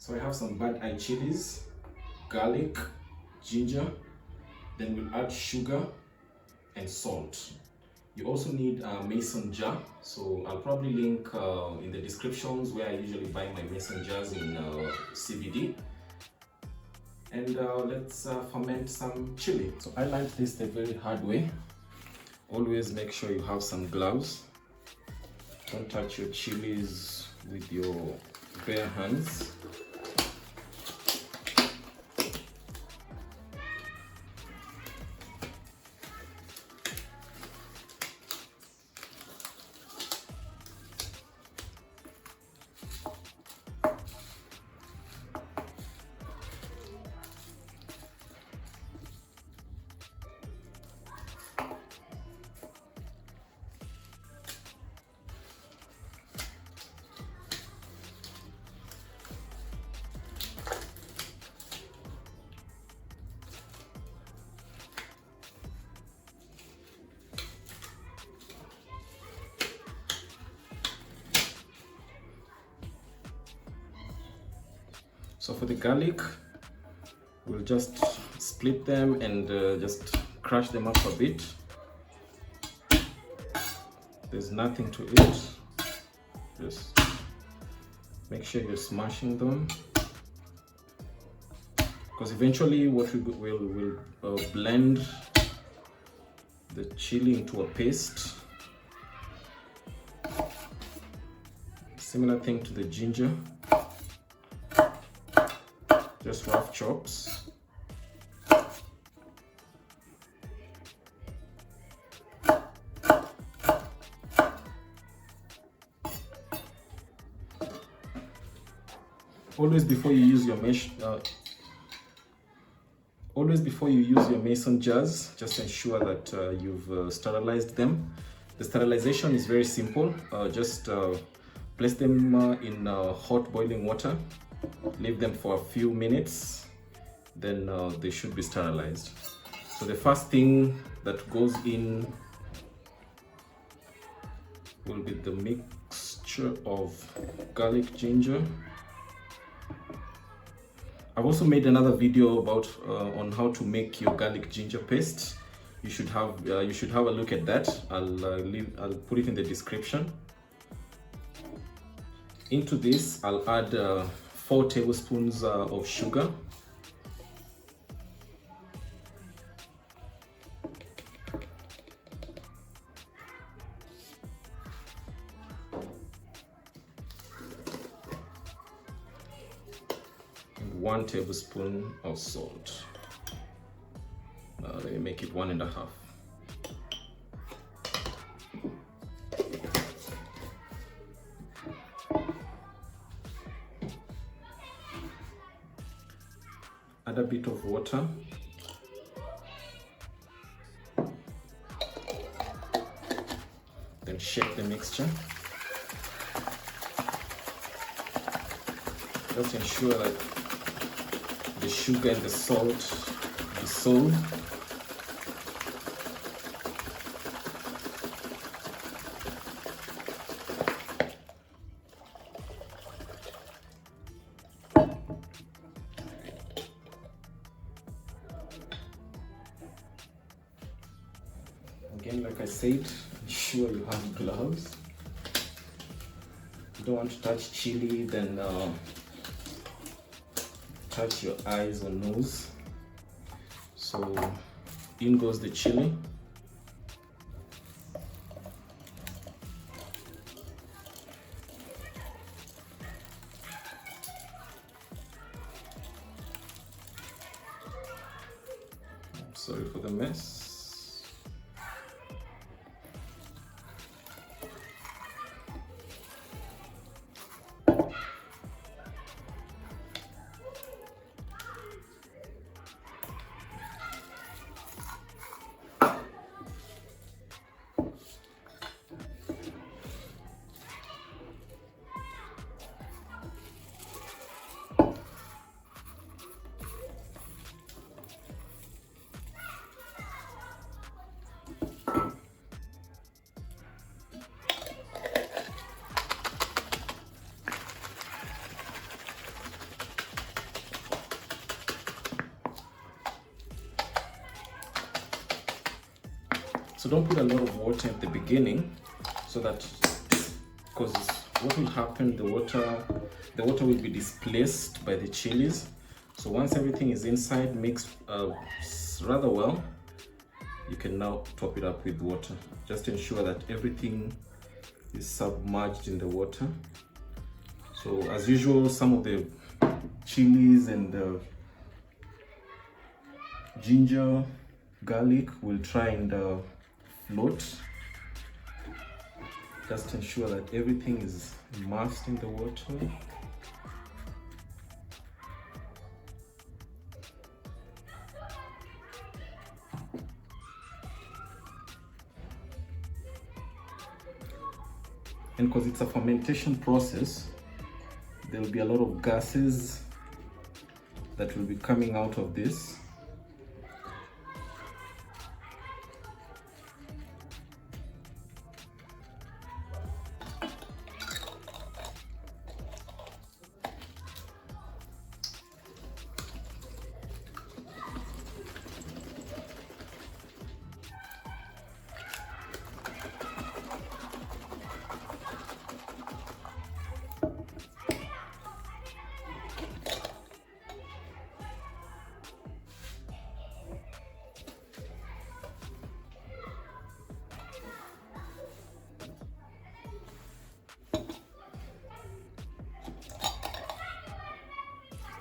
So I have some bad eye chilies, garlic, ginger, then we'll add sugar and salt. You also need a mason jar, so I'll probably link in the descriptions where I usually buy my mason jars in CBD. And let's ferment some chili. So I learned this the very hard way. Always make sure you have some gloves. Don't touch your chilies with your bare hands. So for the garlic, we'll just split them and just crush them up a bit. There's nothing to it. Just make sure you're smashing them, because eventually what we will blend the chili into a paste. Similar thing to the ginger. Just rough chops. Always before you use your mason jars, just ensure that you've sterilized them. The sterilization is very simple. Just place them in hot boiling water. Leave them for a few minutes, then they should be sterilized. So the first thing that goes in will be the mixture of garlic, ginger. I've also made another video about on how to make your garlic ginger paste. You should have a look at that. I'll put it in the description. Into this, I'll add 4 tablespoons of sugar. And 1 tablespoon of salt. Let me make it 1.5. Add a bit of water. Then shake the mixture. Just ensure that the sugar and the salt dissolve. Again, like I said, ensure you have gloves. You don't want to touch chili, then touch your eyes or nose. So in goes the chili. Sorry for the mess. So don't put a lot of water at the beginning, so that, because what will happen, the water will be displaced by the chilies. So once everything is inside, mixed rather well, you can now top it up with water. Just ensure that everything is submerged in the water. So as usual, some of the chilies and the ginger, garlic will try and float. Just ensure that everything is immersed in the water. And because it's a fermentation process, there will be a lot of gases that will be coming out of this.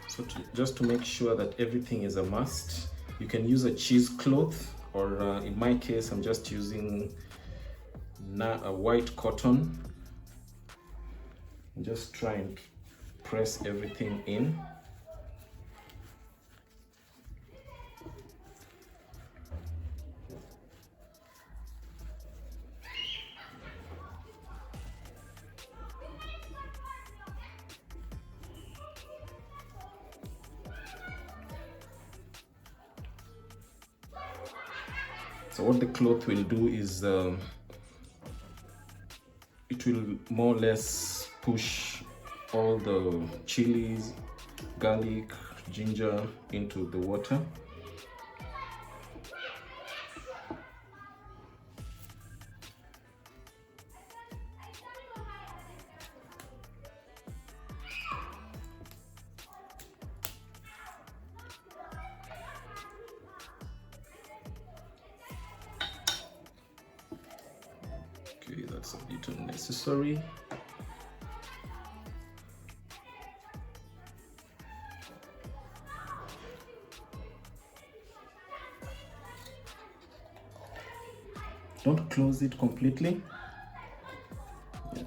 So just to make sure that everything is immersed, you can use a cheesecloth, or in my case, I'm just using a white cotton. Just try and press everything in. So what the cloth will do is it will more or less push all the chilies, garlic, ginger into the water. Okay, that's a bit unnecessary. Don't close it completely,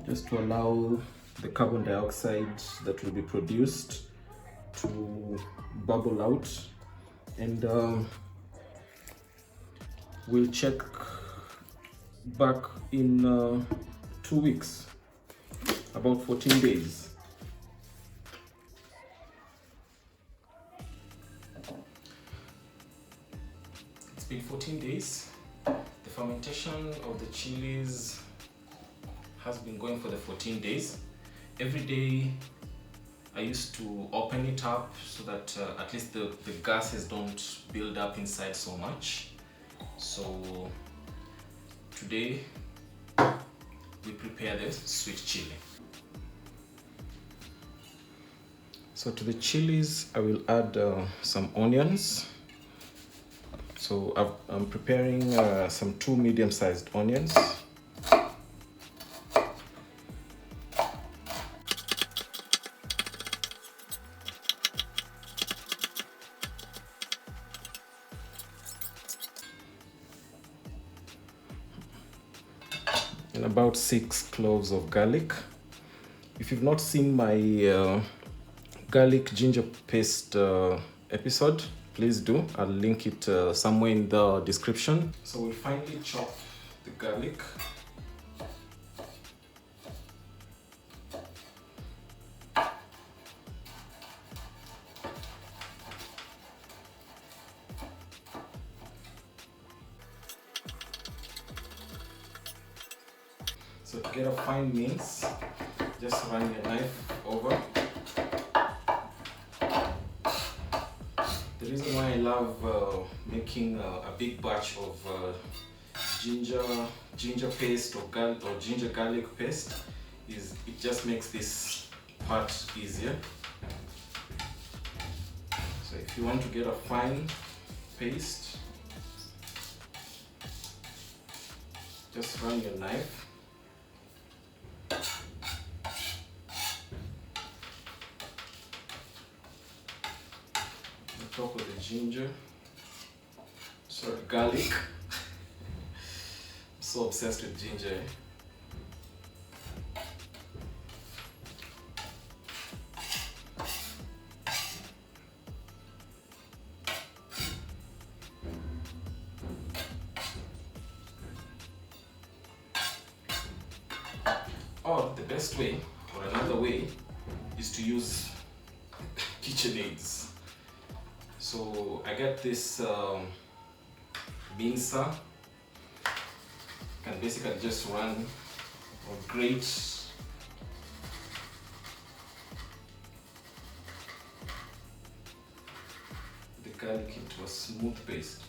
just to allow the carbon dioxide that will be produced to bubble out. And we'll check back in 2 weeks, about 14 days. It's been 14 days. The fermentation of the chilies has been going for the 14 days. Every day I used to open it up so that at least the gases don't build up inside so much. So today we prepare the sweet chili. So to the chilies I will add some onions. So I'm preparing some 2 medium-sized onions. And about 6 cloves of garlic. If you've not seen my garlic ginger paste episode, please do. I'll link it somewhere in the description. So we'll finally chop the garlic. So to get a fine mince, just run your knife over. The reason why I love making a big batch of ginger paste or ginger garlic paste, is it just makes this part easier. So if you want to get a fine paste, just run your knife on top of the ginger, sorry, garlic. I'm so obsessed with ginger. Or the best way, or another way, is to use kitchen aids. So I got this mincer. You can basically just run or grate the garlic into a smooth paste.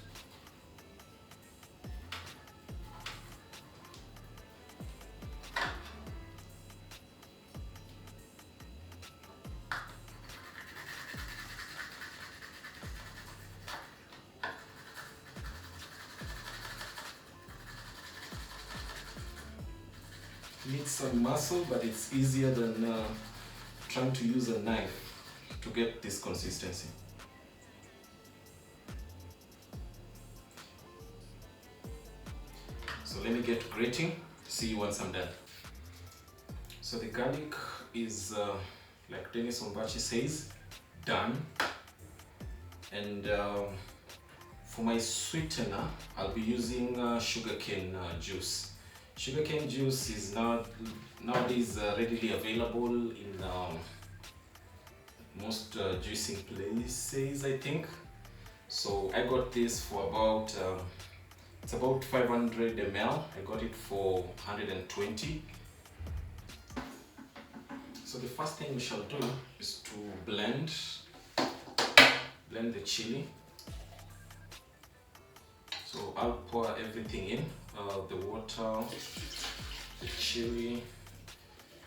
Needs some muscle, but it's easier than trying to use a knife to get this consistency. So let me get grating, see you once I'm done. So the garlic is, like Dennis Ombachi says, done. And for my sweetener, I'll be using sugarcane juice. Sugarcane juice is nowadays readily available in most juicing places, I think. So I got this for about, it's about 500 ml. I got it for 120. So the first thing we shall do is to blend the chili. So I'll pour everything in, the water, the chili,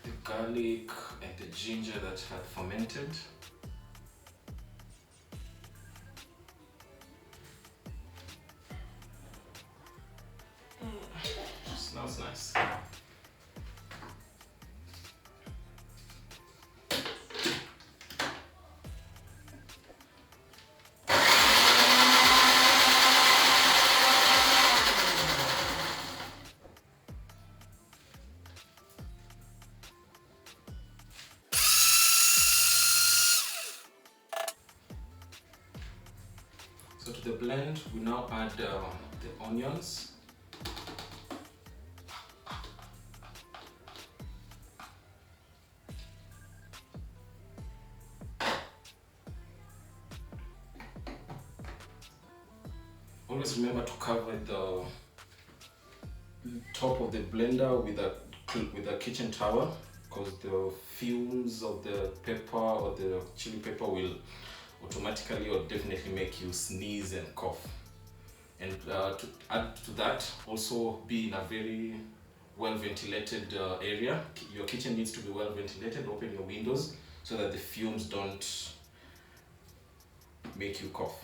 the garlic, and the ginger that had fermented. Smells nice. So to the blend, we now add the onions. Always remember to cover the top of the blender with a kitchen towel, because the fumes of the pepper or the chili pepper will automatically or definitely make you sneeze and cough. And to add to that, also be in a very well ventilated area. Your kitchen needs to be well ventilated. Open your windows so that the fumes don't make you cough.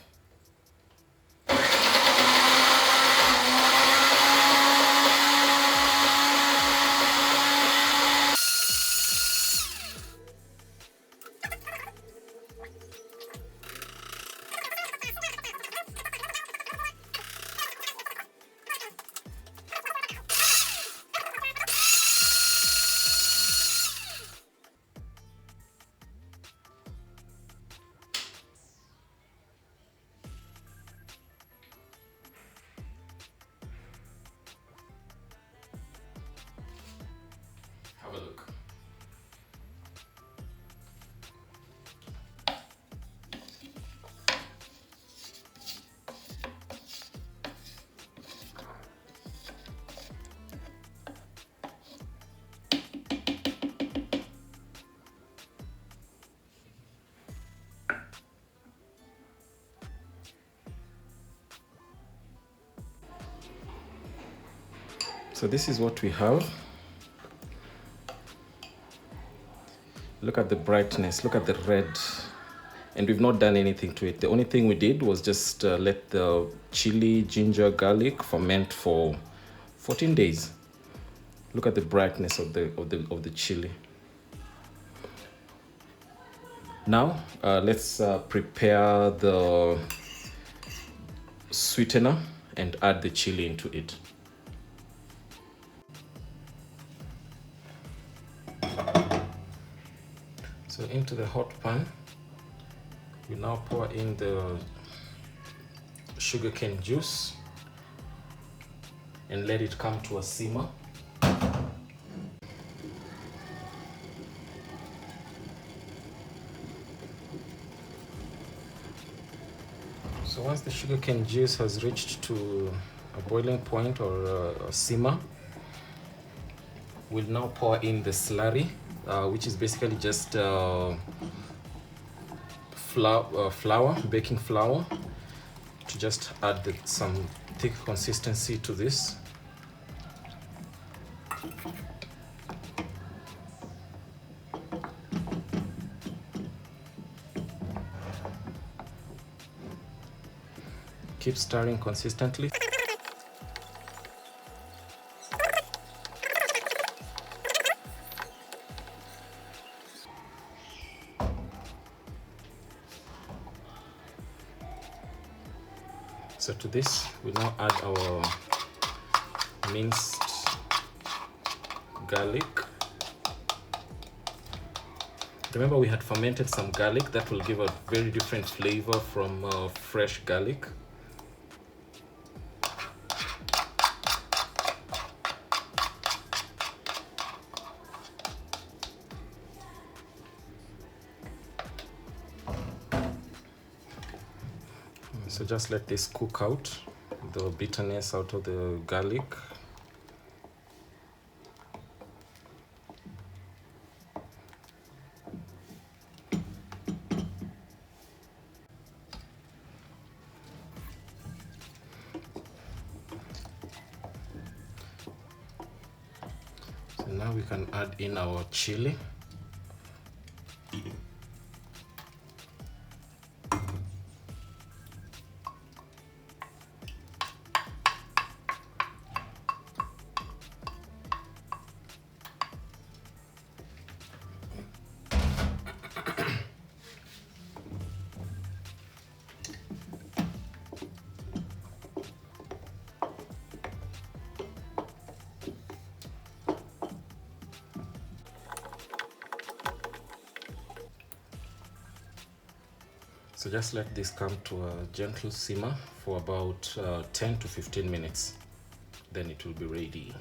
So this is what we have. Look at the brightness, look at the red. And we've not done anything to it. The only thing we did was just let the chili, ginger, garlic ferment for 14 days. Look at the brightness of the chili. Now let's prepare the sweetener and add the chili into it. So into the hot pan, we now pour in the sugarcane juice and let it come to a simmer. So once the sugarcane juice has reached to a boiling point or a simmer, we'll now pour in the slurry, which is basically just flour, baking flour, to just add some thick consistency to this. Keep stirring consistently. So to this, we now add our minced garlic. Remember, we had fermented some garlic. That will give a very different flavor from fresh garlic. So just let this cook out, the bitterness out of the garlic. So now we can add in our chili. So just let this come to a gentle simmer for about 10 to 15 minutes. Then it will be ready.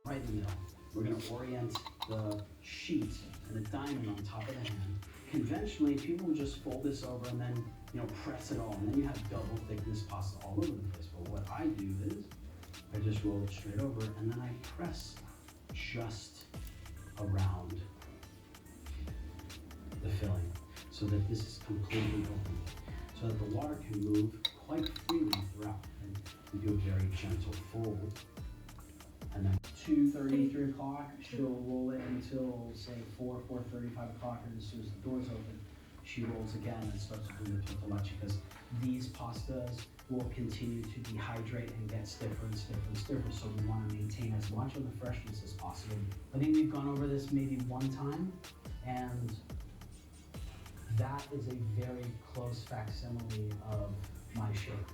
Right in the middle. We're going to orient the sheet and a diamond on top of the hand. Conventionally, people would just fold this over and then, press it all, and then you have double thickness pasta all over the place. But what I do is, I just roll it straight over and then I press just around the filling so that this is completely open, so that the water can move quite freely throughout. And we do a very gentle fold. And then 2:30, 3 o'clock, she'll roll it until say 4:30, 5 o'clock, and as soon as the doors open, she rolls again and starts doing the tortellacci, because these pastas will continue to dehydrate and get stiffer and stiffer and stiffer, so we want to maintain as much of the freshness as possible. I think we've gone over this maybe one time, and that is a very close facsimile of my shape.